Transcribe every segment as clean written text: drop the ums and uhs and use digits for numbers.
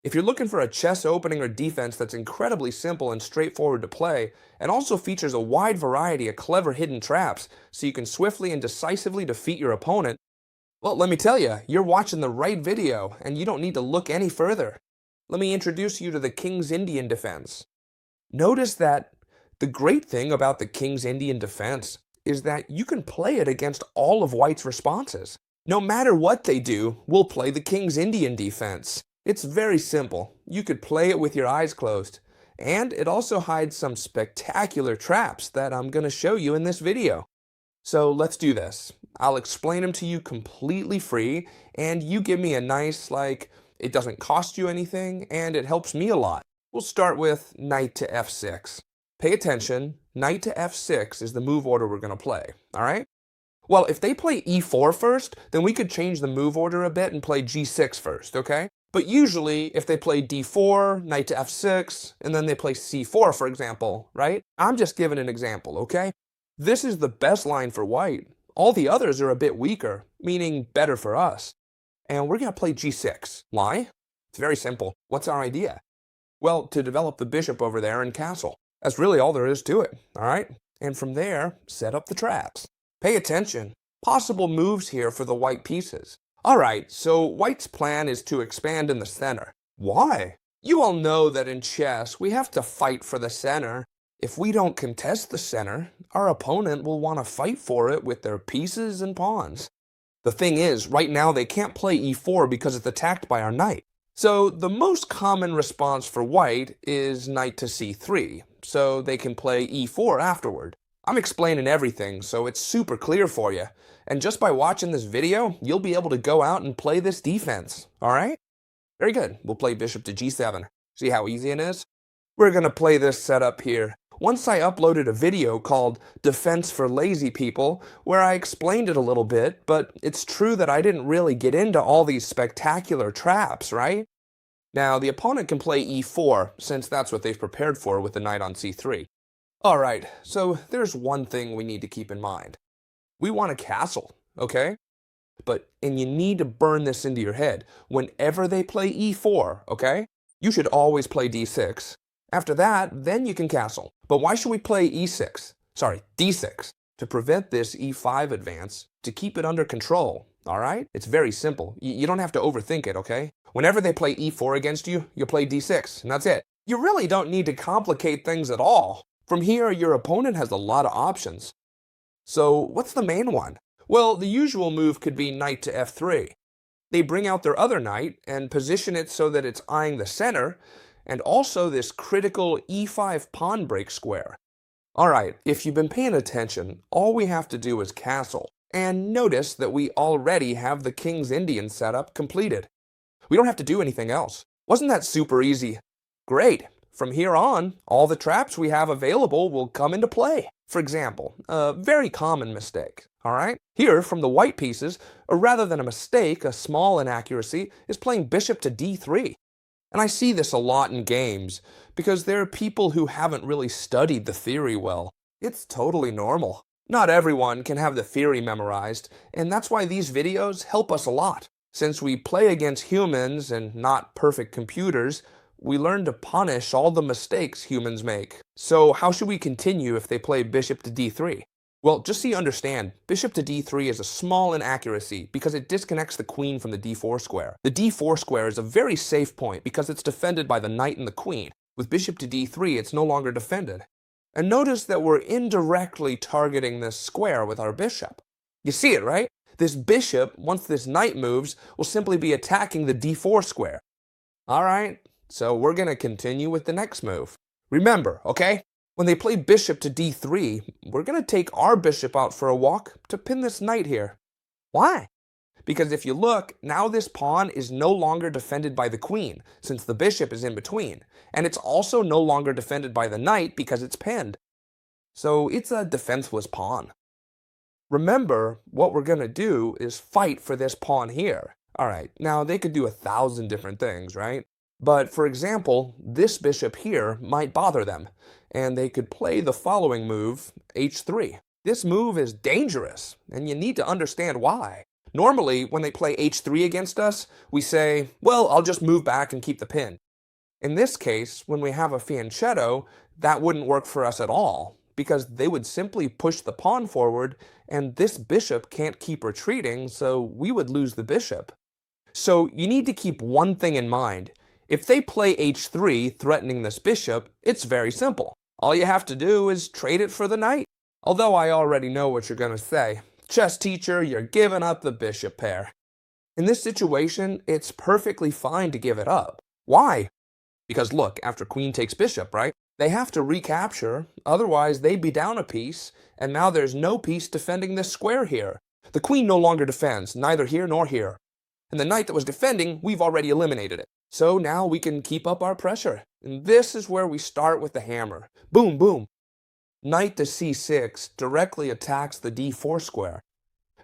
If you're looking for a chess opening or defense that's incredibly simple and straightforward to play, and also features a wide variety of clever hidden traps so you can swiftly and decisively defeat your opponent, well, let me tell you, you're watching the right video, and you don't need to look any further. Let me introduce you to the King's Indian defense. Notice that the great thing about the King's Indian defense is that you can play it against all of White's responses. No matter what they do, we'll play the King's Indian defense. It's very simple. You could play it with your eyes closed. And it also hides some spectacular traps that I'm going to show you in this video. So let's do this. I'll explain them to you completely free, and you give me a nice, it doesn't cost you anything, and it helps me a lot. We'll start with knight to f6. Pay attention, knight to f6 is the move order we're going to play, all right? Well, if they play e4 first, then we could change the move order a bit and play g6 first, okay? But usually, if they play d4, knight to f6, and then they play c4, for example, right? I'm just giving an example, okay? This is the best line for white. All the others are a bit weaker, meaning better for us. And we're going to play g6. Why? It's very simple. What's our idea? Well, to develop the bishop over there and castle. That's really all there is to it, all right? And from there, set up the traps. Pay attention. Possible moves here for the white pieces. All right, so white's plan is to expand in the center. Why? You all know that in chess, we have to fight for the center. If we don't contest the center, our opponent will want to fight for it with their pieces and pawns. The thing is, right now they can't play e4 because it's attacked by our knight. So the most common response for white is knight to c3, so they can play e4 afterward. I'm explaining everything, so it's super clear for you. And just by watching this video, you'll be able to go out and play this defense, all right? Very good. We'll play bishop to g7. See how easy it is? We're going to play this setup here. Once I uploaded a video called Defense for Lazy People, where I explained it a little bit, but it's true that I didn't really get into all these spectacular traps, right? Now, the opponent can play e4, since that's what they've prepared for with the knight on c3. Alright, so there's one thing we need to keep in mind. We want a castle, okay? And you need to burn this into your head. Whenever they play e4, okay? You should always play d6. After that, then you can castle. But why should we play d6? To prevent this e5 advance, to keep it under control, all right? It's very simple. You don't have to overthink it, okay? Whenever they play e4 against you, you play d6, and that's it. You really don't need to complicate things at all. From here, your opponent has a lot of options. So what's the main one? Well, the usual move could be knight to f3. They bring out their other knight and position it so that it's eyeing the center, and also this critical e5 pawn break square. Alright, if you've been paying attention, all we have to do is castle. And notice that we already have the King's Indian setup completed. We don't have to do anything else. Wasn't that super easy? Great! From here on, all the traps we have available will come into play. For example, a very common mistake, alright? Here, from the white pieces, or rather than a mistake, a small inaccuracy, is playing bishop to d3. And I see this a lot in games, because there are people who haven't really studied the theory well. It's totally normal. Not everyone can have the theory memorized, and that's why these videos help us a lot. Since we play against humans and not perfect computers, we learn to punish all the mistakes humans make. So how should we continue if they play bishop to d3? Well, just so you understand, bishop to d3 is a small inaccuracy because it disconnects the queen from the d4 square. The d4 square is a very safe point because it's defended by the knight and the queen. With bishop to d3, it's no longer defended. And notice that we're indirectly targeting this square with our bishop. You see it, right? This bishop, once this knight moves, will simply be attacking the d4 square. Alright, so we're going to continue with the next move. Remember, okay? When they play bishop to d3, we're going to take our bishop out for a walk to pin this knight here. Why? Because if you look, now this pawn is no longer defended by the queen, since the bishop is in between. And it's also no longer defended by the knight because it's pinned. So it's a defenseless pawn. Remember, what we're going to do is fight for this pawn here. Alright, now they could do 1,000 different things, right? But for example, this bishop here might bother them, and they could play the following move, h3. This move is dangerous, and you need to understand why. Normally, when they play h3 against us, we say, well, I'll just move back and keep the pin. In this case, when we have a fianchetto, that wouldn't work for us at all, because they would simply push the pawn forward, and this bishop can't keep retreating, so we would lose the bishop. So you need to keep one thing in mind. If they play h3, threatening this bishop, it's very simple. All you have to do is trade it for the knight. Although I already know what you're going to say. Chess teacher, you're giving up the bishop pair. In this situation, it's perfectly fine to give it up. Why? Because look, after queen takes bishop, right? They have to recapture, otherwise they'd be down a piece, and now there's no piece defending this square here. The queen no longer defends, neither here nor here. And the knight that was defending, we've already eliminated it. So now we can keep up our pressure. And this is where we start with the hammer. Boom, boom. Knight to c6 directly attacks the d4 square.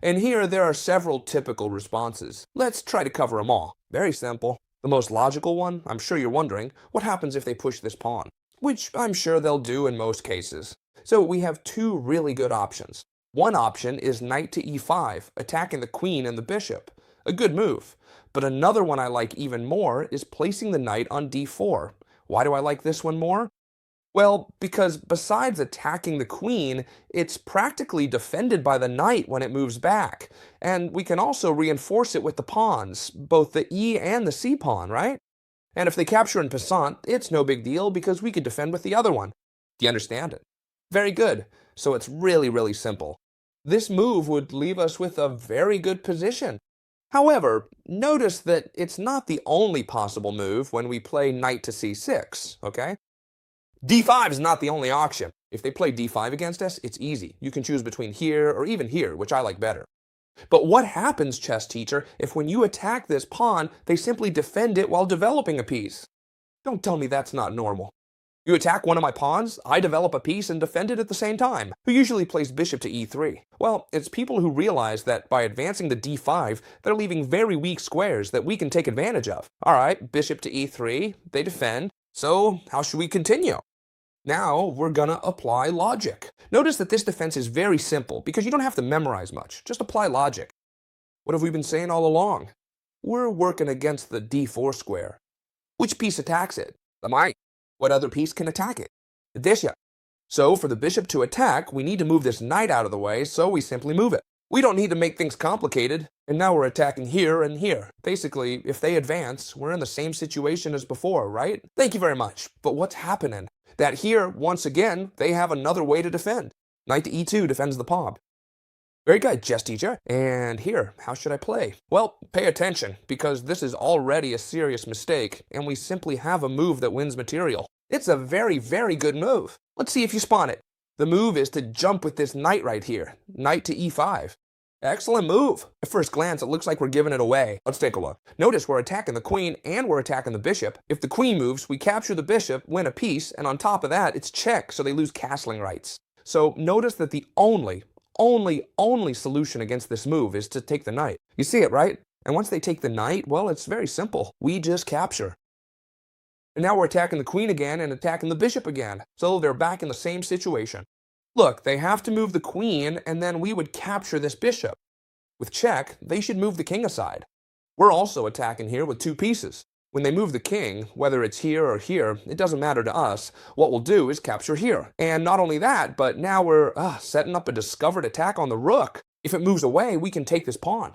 And here there are several typical responses. Let's try to cover them all. Very simple. The most logical one, I'm sure you're wondering, what happens if they push this pawn? Which I'm sure they'll do in most cases. So we have two really good options. One option is knight to e5, attacking the queen and the bishop. A good move. But another one I like even more is placing the knight on d4. Why do I like this one more? Well, because besides attacking the queen, it's practically defended by the knight when it moves back. And we can also reinforce it with the pawns, both the e and the c pawn, right? And if they capture in passant, it's no big deal because we could defend with the other one. Do you understand it? Very good. So it's really, really simple. This move would leave us with a very good position. However, notice that it's not the only possible move when we play knight to c6, okay? d5 is not the only option. If they play d5 against us, it's easy. You can choose between here or even here, which I like better. But what happens, chess teacher, if when you attack this pawn, they simply defend it while developing a piece? Don't tell me that's not normal. You attack one of my pawns, I develop a piece and defend it at the same time. Who usually plays bishop to e3? Well, it's people who realize that by advancing to d5, they're leaving very weak squares that we can take advantage of. Alright, bishop to e3, they defend. So, how should we continue? Now, we're gonna apply logic. Notice that this defense is very simple because you don't have to memorize much. Just apply logic. What have we been saying all along? We're working against the d4 square. Which piece attacks it? The knight. What other piece can attack it? The bishop. So, for the bishop to attack, we need to move this knight out of the way, so we simply move it. We don't need to make things complicated, and now we're attacking here and here. Basically, if they advance, we're in the same situation as before, right? Thank you very much. But what's happening? That here, once again, they have another way to defend. Knight to e2 defends the pawn. Very good, chess teacher. And here, how should I play? Well, pay attention, because this is already a serious mistake, and we simply have a move that wins material. It's a very, very good move. Let's see if you spawn it. The move is to jump with this knight right here. Knight to e5. Excellent move. At first glance, it looks like we're giving it away. Let's take a look. Notice we're attacking the queen and we're attacking the bishop. If the queen moves, we capture the bishop, win a piece, and on top of that, it's check, so they lose castling rights. So notice that the only solution against this move is to take the knight. You see it, right? And once they take the knight, well, it's very simple. We just capture. And now we're attacking the queen again and attacking the bishop again. So they're back in the same situation. Look, they have to move the queen, and then we would capture this bishop. With check, they should move the king aside. We're also attacking here with two pieces. When they move the king, whether it's here or here, it doesn't matter to us. What we'll do is capture here. And not only that, but now we're setting up a discovered attack on the rook. If it moves away, we can take this pawn.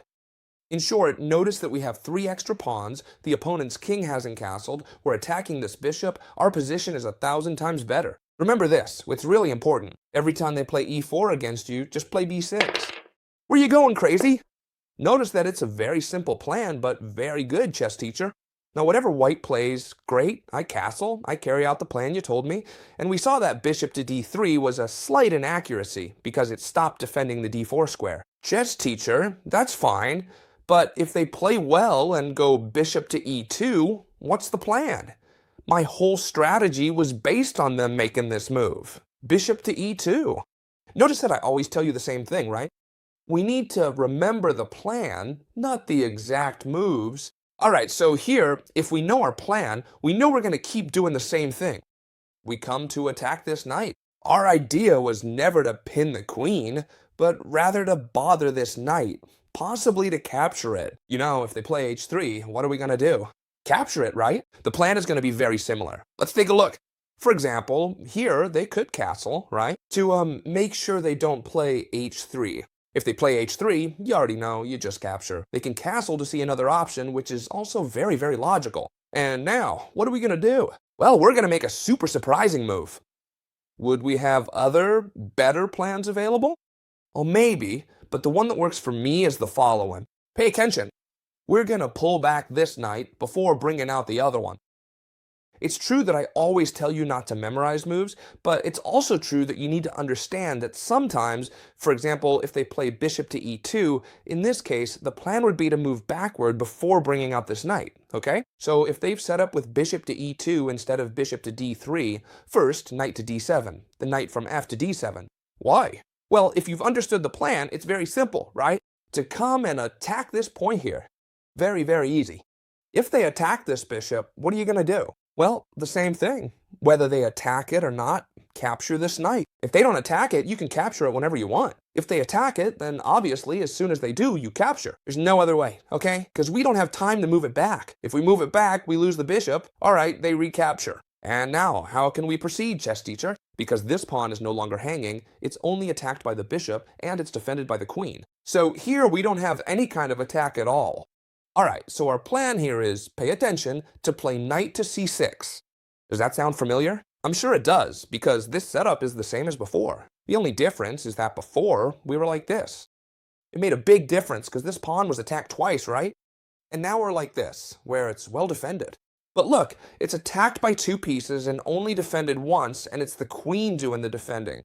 In short, notice that we have 3 extra pawns, the opponent's king hasn't castled, we're attacking this bishop, our position is 1,000 times better. Remember this, it's really important. Every time they play e4 against you, just play b6. Where you going, crazy? Notice that it's a very simple plan, but very good, chess teacher. Now whatever white plays, great, I castle, I carry out the plan you told me, and we saw that bishop to d3 was a slight inaccuracy because it stopped defending the d4 square. Chess teacher, that's fine, but if they play well and go bishop to e2, what's the plan? My whole strategy was based on them making this move. Bishop to e2. Notice that I always tell you the same thing, right? We need to remember the plan, not the exact moves. Alright, so here, if we know our plan, we know we're going to keep doing the same thing. We come to attack this knight. Our idea was never to pin the queen, but rather to bother this knight. possibly to capture it. You know, if they play h3, what are we going to do? Capture it, right? The plan is going to be very similar. Let's take a look. For example, here they could castle, right? To make sure they don't play h3. If they play h3, you already know, you just capture. They can castle to see another option, which is also very, very logical. And now, what are we going to do? Well, we're going to make a super surprising move. Would we have other, better plans available? Well, maybe, but the one that works for me is the following. Pay attention. We're going to pull back this knight before bringing out the other one. It's true that I always tell you not to memorize moves, but it's also true that you need to understand that sometimes, for example, if they play bishop to e2, in this case, the plan would be to move backward before bringing out this knight, okay? So if they've set up with bishop to e2 instead of bishop to d3, first, knight to d7, the knight from f to d7. Why? Well, if you've understood the plan, it's very simple, right? To come and attack this point here. Very, very easy. If they attack this bishop, what are you going to do? Well, the same thing. Whether they attack it or not, capture this knight. If they don't attack it, you can capture it whenever you want. If they attack it, then obviously, as soon as they do, you capture. There's no other way, okay? Because we don't have time to move it back. If we move it back, we lose the bishop. All right, they recapture. And now, how can we proceed, chess teacher? Because this pawn is no longer hanging, it's only attacked by the bishop, and it's defended by the queen. So here, we don't have any kind of attack at all. Alright, so our plan here is, pay attention, to play knight to c6. Does that sound familiar? I'm sure it does, because this setup is the same as before. The only difference is that before, we were like this. It made a big difference, because this pawn was attacked twice, right? And now we're like this, where it's well defended. But look, it's attacked by two pieces and only defended once, and it's the queen doing the defending.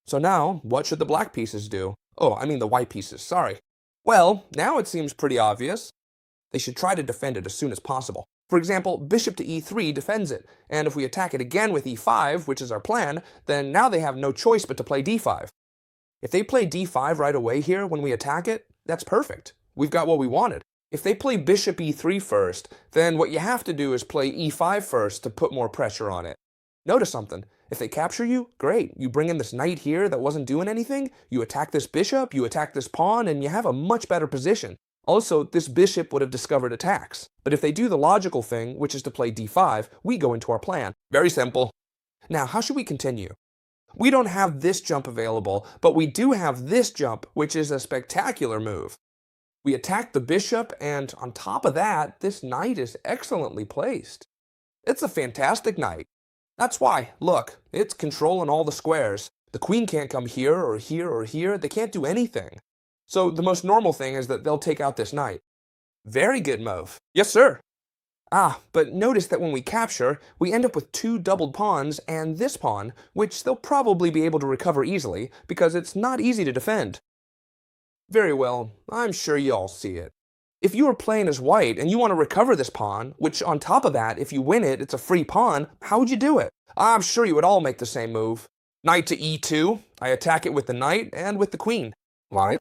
So now, what should the black pieces do? Oh, I mean the white pieces, sorry. Well, now it seems pretty obvious. They should try to defend it as soon as possible. For example, bishop to e3 defends it, and if we attack it again with e5, which is our plan, then now they have no choice but to play d5. If they play d5 right away here when we attack it, that's perfect. We've got what we wanted. If they play bishop e3 first, then what you have to do is play e5 first to put more pressure on it. Notice something. If they capture you, great. You bring in this knight here that wasn't doing anything, you attack this bishop, you attack this pawn, and you have a much better position. Also, this bishop would have discovered attacks. But if they do the logical thing, which is to play d5, we go into our plan. Very simple. Now, how should we continue? We don't have this jump available, but we do have this jump, which is a spectacular move. We attack the bishop, and on top of that, this knight is excellently placed. It's a fantastic knight. That's why, look, it's controlling all the squares. The queen can't come here or here or here. They can't do anything. So the most normal thing is that they'll take out this knight. Very good move. Yes, sir. But notice that when we capture, we end up with two doubled pawns and this pawn, which they'll probably be able to recover easily because it's not easy to defend. Very well, I'm sure you all see it. If you are playing as white and you want to recover this pawn, which on top of that, if you win it, it's a free pawn, how would you do it? I'm sure you would all make the same move. Knight to e2, I attack it with the knight and with the queen. Why?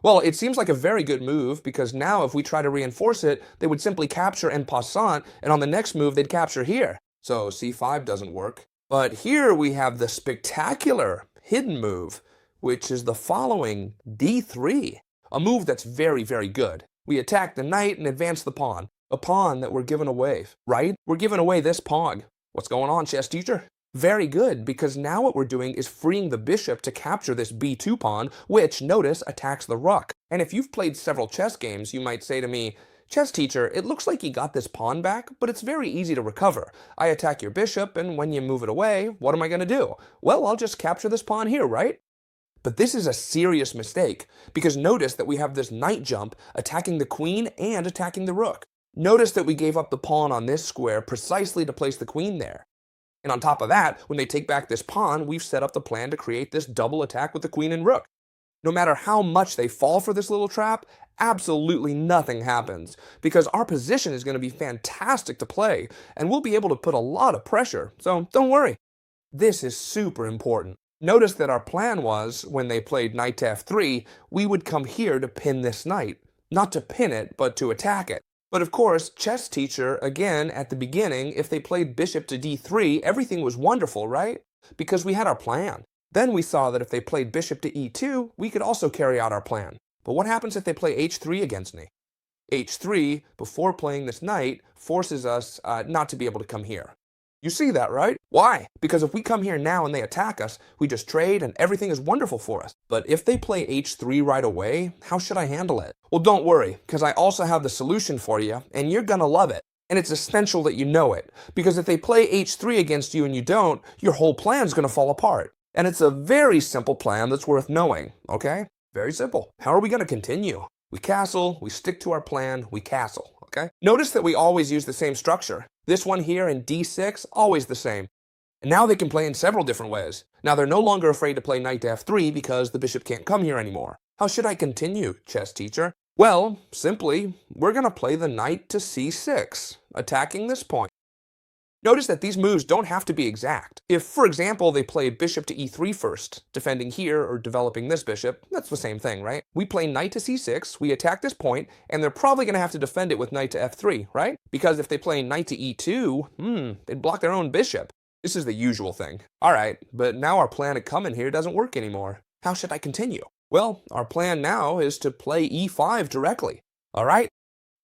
Well, it seems like a very good move because now if we try to reinforce it, they would simply capture en passant, and on the next move they'd capture here. So c5 doesn't work. But here we have the spectacular hidden move, which is the following, d3. A move that's very, very good. We attack the knight and advance the pawn. A pawn that we're giving away, right? We're giving away this pawn. What's going on, chess teacher? Very good, because now what we're doing is freeing the bishop to capture this b2 pawn, which, notice, attacks the rook. And if you've played several chess games, you might say to me, chess teacher, it looks like you got this pawn back, but it's very easy to recover. I attack your bishop, and when you move it away, what am I going to do? Well, I'll just capture this pawn here, right? But this is a serious mistake, because notice that we have this knight jump attacking the queen and attacking the rook. Notice that we gave up the pawn on this square precisely to place the queen there. And on top of that, when they take back this pawn, we've set up the plan to create this double attack with the queen and rook. No matter how much they fall for this little trap, absolutely nothing happens, because our position is going to be fantastic to play, and we'll be able to put a lot of pressure, so don't worry. This is super important. Notice that our plan was, when they played knight to f3, we would come here to pin this knight. Not to pin it, but to attack it. But of course, chess teacher, again, at the beginning, if they played bishop to d3, everything was wonderful, right? Because we had our plan. Then we saw that if they played bishop to e2, we could also carry out our plan. But what happens if they play h3 against me? h3, before playing this knight, forces us not to be able to come here. You see that, right? Why? Because if we come here now and they attack us, we just trade and everything is wonderful for us. But if they play h3 right away, how should I handle it? Well, don't worry, because I also have the solution for you, and you're gonna love it. And it's essential that you know it, because if they play h3 against you and you don't, your whole plan's gonna fall apart. And it's a very simple plan that's worth knowing, okay? Very simple. How are we gonna continue? We castle, we stick to our plan, we castle, okay? Notice that we always use the same structure. This one here in d6, always the same. And now they can play in several different ways. Now they're no longer afraid to play knight to f3 because the bishop can't come here anymore. How should I continue, chess teacher? Well, simply, we're gonna play the knight to c6, attacking this point. Notice that these moves don't have to be exact. If, for example, they play bishop to e3 first, defending here or developing this bishop, that's the same thing, right? We play knight to c6, we attack this point, and they're probably going to have to defend it with knight to f3, right? Because if they play knight to e2, they'd block their own bishop. This is the usual thing. All right, but now our plan to come in here doesn't work anymore. How should I continue? Well, our plan now is to play e5 directly, all right?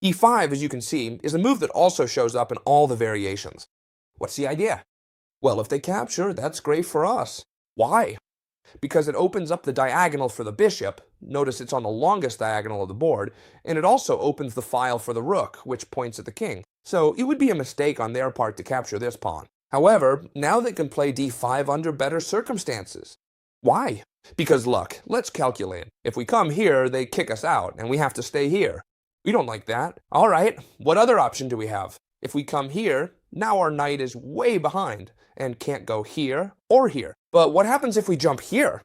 e5, as you can see, is a move that also shows up in all the variations. What's the idea? Well, if they capture, that's great for us. Why? Because it opens up the diagonal for the bishop. Notice it's on the longest diagonal of the board, and it also opens the file for the rook, which points at the king. So it would be a mistake on their part to capture this pawn. However, now they can play d5 under better circumstances. Why? Because look, let's calculate. If we come here, they kick us out, and we have to stay here. We don't like that. All right, what other option do we have? If we come here, now our knight is way behind and can't go here or here. But what happens if we jump here?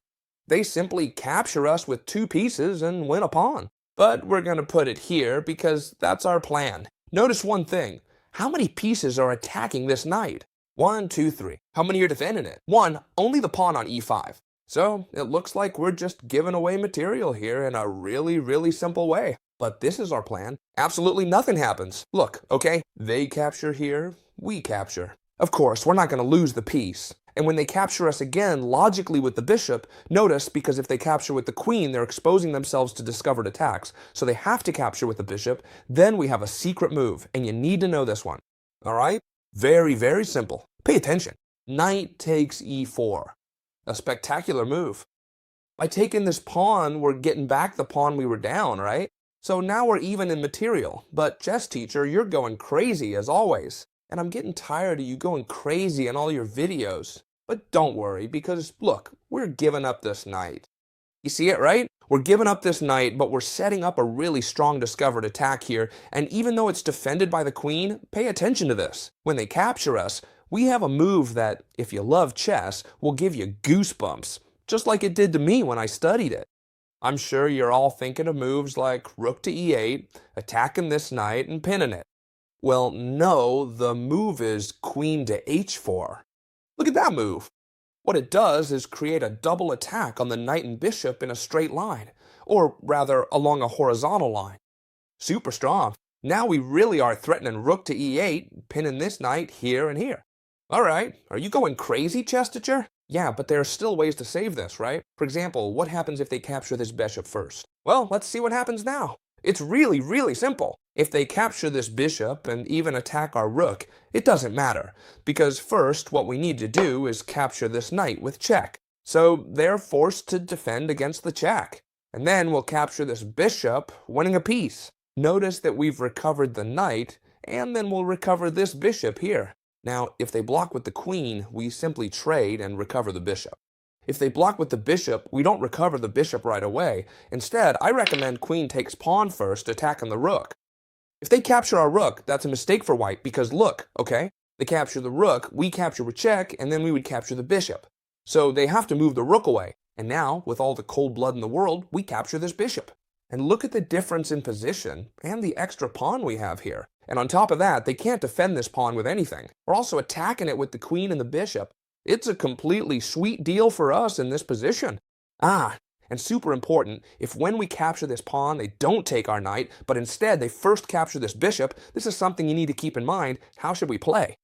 They simply capture us with 2 pieces and win a pawn. But we're going to put it here because that's our plan. Notice one thing. How many pieces are attacking this knight? 1, 2, 3. How many are defending it? 1, only the pawn on e5. So it looks like we're just giving away material here in a really, really simple way. But this is our plan. Absolutely nothing happens. Look, okay, they capture here, we capture. Of course, we're not going to lose the piece. And when they capture us again, logically with the bishop, notice because if they capture with the queen, they're exposing themselves to discovered attacks. So they have to capture with the bishop. Then we have a secret move, and you need to know this one. All right? Very, very simple. Pay attention. Knight takes e4. A spectacular move. By taking this pawn, we're getting back the pawn we were down, right? So now we're even in material. But chess teacher, you're going crazy as always. And I'm getting tired of you going crazy in all your videos. But don't worry, because look, we're giving up this knight. You see it, right? We're giving up this knight, but we're setting up a really strong discovered attack here. And even though it's defended by the queen, pay attention to this. When they capture us, we have a move that, if you love chess, will give you goosebumps. Just like it did to me when I studied it. I'm sure you're all thinking of moves like rook to e8, attacking this knight and pinning it. Well, no, the move is queen to h4. Look at that move. What it does is create a double attack on the knight and bishop in a straight line, or rather along a horizontal line. Super strong. Now we really are threatening rook to e8, pinning this knight here and here. All right, are you going crazy, chess teacher? Yeah, but there are still ways to save this, right? For example, what happens if they capture this bishop first? Well, let's see what happens now. It's really, really simple. If they capture this bishop and even attack our rook, it doesn't matter. Because first, what we need to do is capture this knight with check. So they're forced to defend against the check. And then we'll capture this bishop, winning a piece. Notice that we've recovered the knight, and then we'll recover this bishop here. Now, if they block with the queen, we simply trade and recover the bishop. If they block with the bishop, we don't recover the bishop right away. Instead, I recommend queen takes pawn first, attacking the rook. If they capture our rook, that's a mistake for white because look, okay? They capture the rook, we capture with check, and then we would capture the bishop. So they have to move the rook away. And now, with all the cold blood in the world, we capture this bishop. And look at the difference in position and the extra pawn we have here. And on top of that, they can't defend this pawn with anything. We're also attacking it with the queen and the bishop. It's a completely sweet deal for us in this position. And super important, if when we capture this pawn, they don't take our knight, but instead they first capture this bishop, this is something you need to keep in mind. How should we play?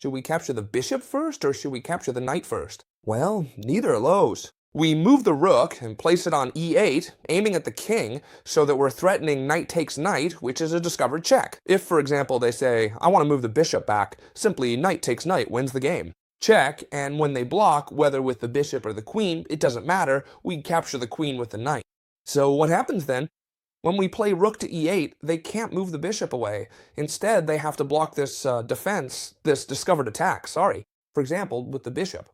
Should we capture the bishop first, or should we capture the knight first? Well, neither of those. We move the rook and place it on e8, aiming at the king, so that we're threatening knight takes knight, which is a discovered check. If, for example, they say, I want to move the bishop back, simply knight takes knight wins the game. Check, and when they block, whether with the bishop or the queen, it doesn't matter, we capture the queen with the knight. So what happens then? When we play rook to e8, they can't move the bishop away. Instead, they have to block this this discovered attack, for example, with the bishop.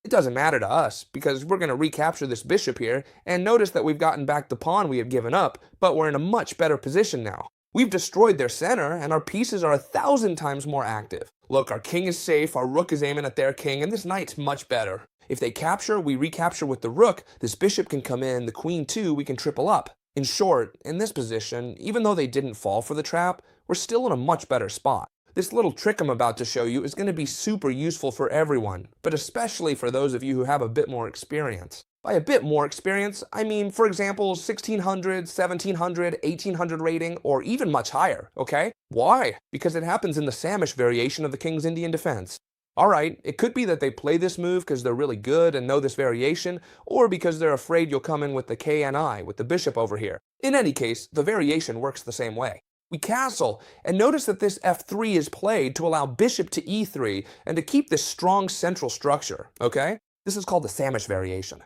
It doesn't matter to us, because we're going to recapture this bishop here, and notice that we've gotten back the pawn we had given up, but we're in a much better position now. We've destroyed their center, and our pieces are 1,000 times more active. Look, our king is safe, our rook is aiming at their king, and this knight's much better. If they capture, we recapture with the rook, this bishop can come in, the queen too, we can triple up. In short, in this position, even though they didn't fall for the trap, we're still in a much better spot. This little trick I'm about to show you is going to be super useful for everyone, but especially for those of you who have a bit more experience. By a bit more experience, I mean, for example, 1600, 1700, 1800 rating, or even much higher, okay? Why? Because it happens in the Samish variation of the King's Indian Defense. Alright, it could be that they play this move because they're really good and know this variation, or because they're afraid you'll come in with the KNI, with the bishop over here. In any case, the variation works the same way. We castle, and notice that this f3 is played to allow bishop to e3 and to keep this strong central structure, okay? This is called the Samish variation.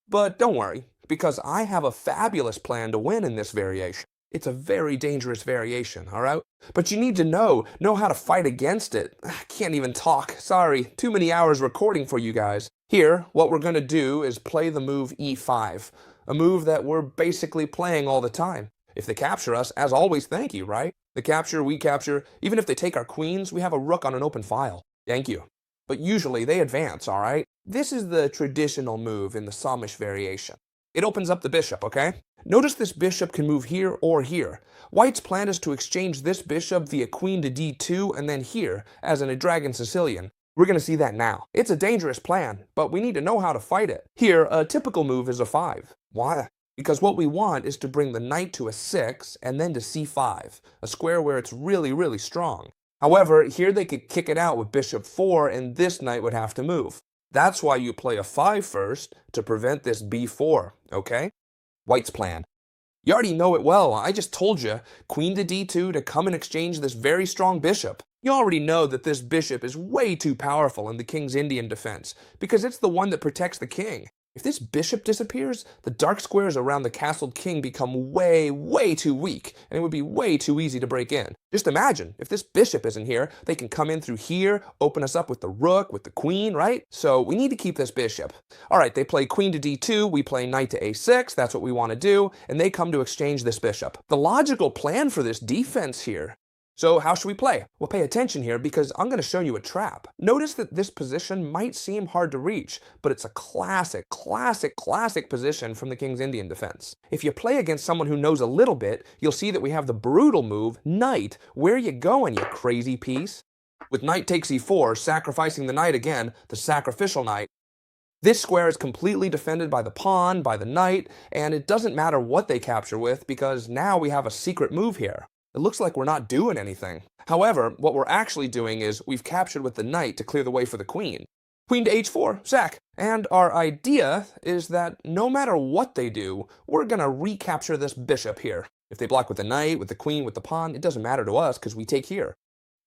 But don't worry, because I have a fabulous plan to win in this variation. It's a very dangerous variation, alright? But you need to know how to fight against it. I can't even talk, sorry, too many hours recording for you guys. Here, what we're going to do is play the move e5, a move that we're basically playing all the time. If they capture us, as always, thank you, right? They capture, we capture. Even if they take our queens, we have a rook on an open file. Thank you. But usually they advance, alright? This is the traditional move in the Samish variation. It opens up the bishop, okay? Notice this bishop can move here or here. White's plan is to exchange this bishop via queen to d2 and then here, as in a Dragon Sicilian. We're going to see that now. It's a dangerous plan, but we need to know how to fight it. Here, a typical move is a 5. Why? Because what we want is to bring the knight to a 6 and then to c5, a square where it's really, really strong. However, here they could kick it out with bishop 4 and this knight would have to move. That's why you play a 5 first, to prevent this b4, okay? White's plan. You already know it well, I just told you, queen to d2 to come and exchange this very strong bishop. You already know that this bishop is way too powerful in the King's Indian Defense, because it's the one that protects the king. If this bishop disappears, the dark squares around the castled king become way, way too weak, and it would be way too easy to break in. Just imagine, if this bishop isn't here, they can come in through here, open us up with the rook, with the queen, right? So we need to keep this bishop. Alright, they play queen to d2, we play knight to a6, that's what we want to do, and they come to exchange this bishop. The logical plan for this defense here. So how should we play? Well, pay attention here because I'm going to show you a trap. Notice that this position might seem hard to reach, but it's a classic position from the King's Indian Defense. If you play against someone who knows a little bit, you'll see that we have the brutal move, knight. Where you going, you crazy piece? With knight takes e4, sacrificing the knight again, the sacrificial knight. This square is completely defended by the pawn, by the knight, and it doesn't matter what they capture with because now we have a secret move here. It looks like we're not doing anything. However, what we're actually doing is we've captured with the knight to clear the way for the queen. Queen to h4, sack. And our idea is that no matter what they do, we're going to recapture this bishop here. If they block with the knight, with the queen, with the pawn, it doesn't matter to us because we take here.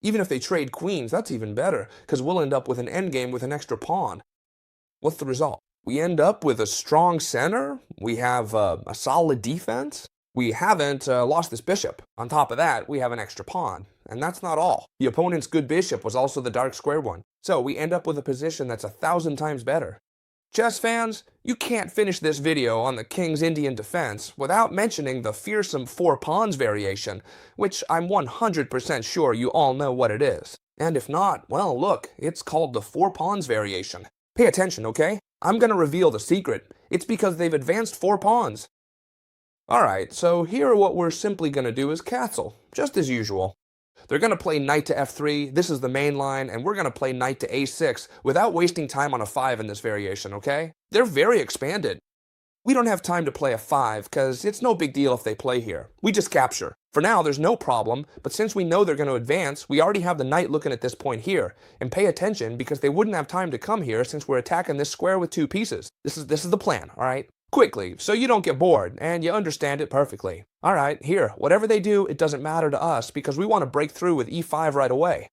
Even if they trade queens, that's even better because we'll end up with an endgame with an extra pawn. What's the result? We end up with a strong center. We have a solid defense. We haven't lost this bishop. On top of that, we have an extra pawn. And that's not all. The opponent's good bishop was also the dark square one. So we end up with a position that's 1,000 times better. Chess fans, you can't finish this video on the King's Indian Defense without mentioning the fearsome 4 pawns variation, which I'm 100% sure you all know what it is. And if not, well look, it's called the 4 pawns variation. Pay attention, okay? I'm gonna reveal the secret. It's because they've advanced 4 pawns. Alright, so here what we're simply going to do is castle, just as usual. They're going to play knight to f3, this is the main line, and we're going to play knight to a6 without wasting time on a 5 in this variation, okay? They're very expanded. We don't have time to play a 5, because it's no big deal if they play here. We just capture. For now, there's no problem, but since we know they're going to advance, we already have the knight looking at this point here. And pay attention, because they wouldn't have time to come here since we're attacking this square with 2 pieces. This is the plan, alright? Quickly, so you don't get bored, and you understand it perfectly. Alright, here, whatever they do, it doesn't matter to us, because we want to break through with e5 right away.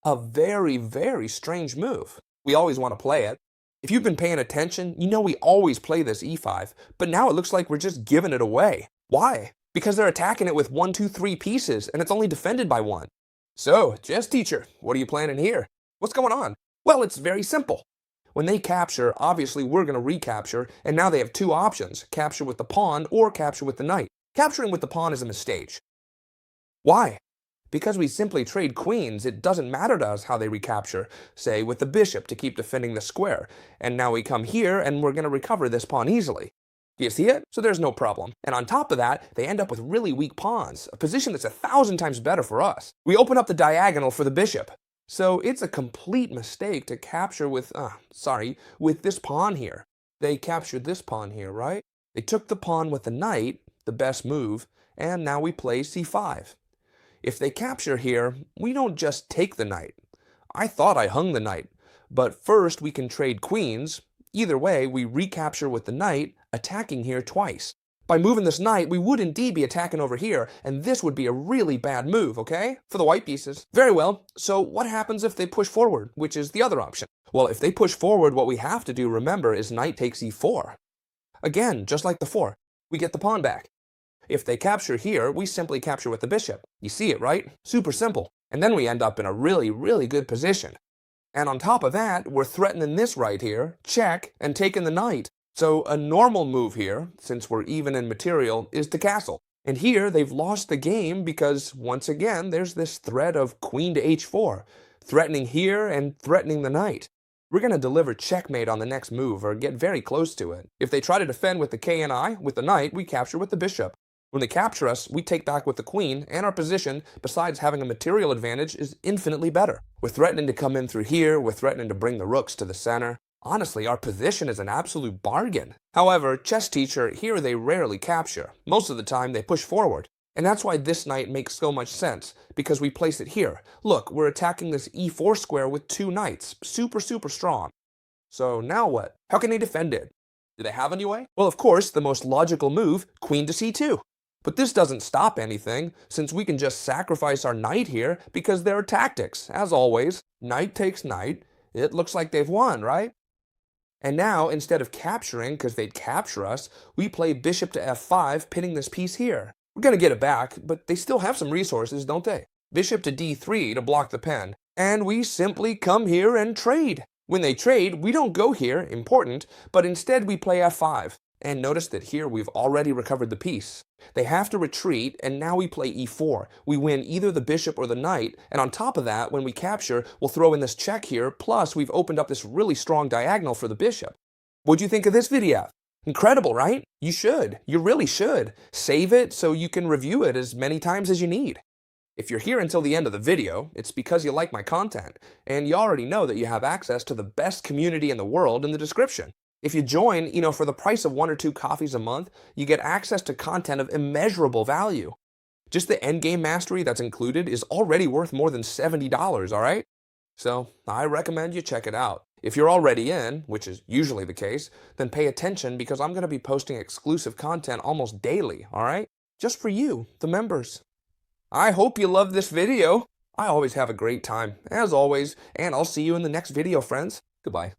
A very, very strange move. We always want to play it. If you've been paying attention, you know we always play this e5, but now it looks like we're just giving it away. Why? Because they're attacking it with 1, 2, 3 pieces, and it's only defended by 1. So, chess teacher, what are you planning here? What's going on? Well, it's very simple. When they capture, obviously we're going to recapture, and now they have 2 options, capture with the pawn or capture with the knight. Capturing with the pawn is a mistake. Why? Because we simply trade queens, it doesn't matter to us how they recapture, say with the bishop to keep defending the square. And now we come here and we're going to recover this pawn easily. Do you see it? So there's no problem. And on top of that, they end up with really weak pawns, a position that's 1,000 times better for us. We open up the diagonal for the bishop. So it's a complete mistake to capture with this pawn here. They captured this pawn here, right? They took the pawn with the knight, the best move, and now we play c5. If they capture here, we don't just take the knight. I thought I hung the knight, but first we can trade queens. Either way, we recapture with the knight, attacking here twice. By moving this knight, we would indeed be attacking over here, and this would be a really bad move, okay? For the white pieces. Very well, so what happens if they push forward, which is the other option? Well, if they push forward, what we have to do, remember, is knight takes e4. Again, just like before, we get the pawn back. If they capture here, we simply capture with the bishop. You see it, right? Super simple. And then we end up in a really, really good position. And on top of that, we're threatening this right here, check, and taking the knight. So a normal move here, since we're even in material, is to castle. And here, they've lost the game because, once again, there's this threat of queen to h4, threatening here and threatening the knight. We're going to deliver checkmate on the next move, or get very close to it. If they try to defend with the k and I, with the knight, we capture with the bishop. When they capture us, we take back with the queen, and our position, besides having a material advantage, is infinitely better. We're threatening to come in through here, we're threatening to bring the rooks to the center. Honestly, our position is an absolute bargain. However, chess teacher, here they rarely capture. Most of the time, they push forward. And that's why this knight makes so much sense, because we place it here. Look, we're attacking this e4 square with 2 knights. Super, super strong. So now what? How can they defend it? Do they have any way? Well, of course, the most logical move, queen to c2. But this doesn't stop anything, since we can just sacrifice our knight here, because there are tactics. As always, knight takes knight. It looks like they've won, right? And now, instead of capturing, because they'd capture us, we play bishop to f5, pinning this piece here. We're going to get it back, but they still have some resources, don't they? Bishop to d3 to block the pen. And we simply come here and trade. When they trade, we don't go here, important, but instead we play f5. And notice that here we've already recovered the piece. They have to retreat, and now we play e4. We win either the bishop or the knight, and on top of that, when we capture, we'll throw in this check here, plus we've opened up this really strong diagonal for the bishop. What'd you think of this video? Incredible, right? You should. You really should. Save it so you can review it as many times as you need. If you're here until the end of the video, it's because you like my content, and you already know that you have access to the best community in the world in the description. If you join, for the price of 1 or 2 coffees a month, you get access to content of immeasurable value. Just the endgame mastery that's included is already worth more than $70, alright? So, I recommend you check it out. If you're already in, which is usually the case, then pay attention because I'm going to be posting exclusive content almost daily, alright? Just for you, the members. I hope you loved this video. I always have a great time, as always, and I'll see you in the next video, friends. Goodbye.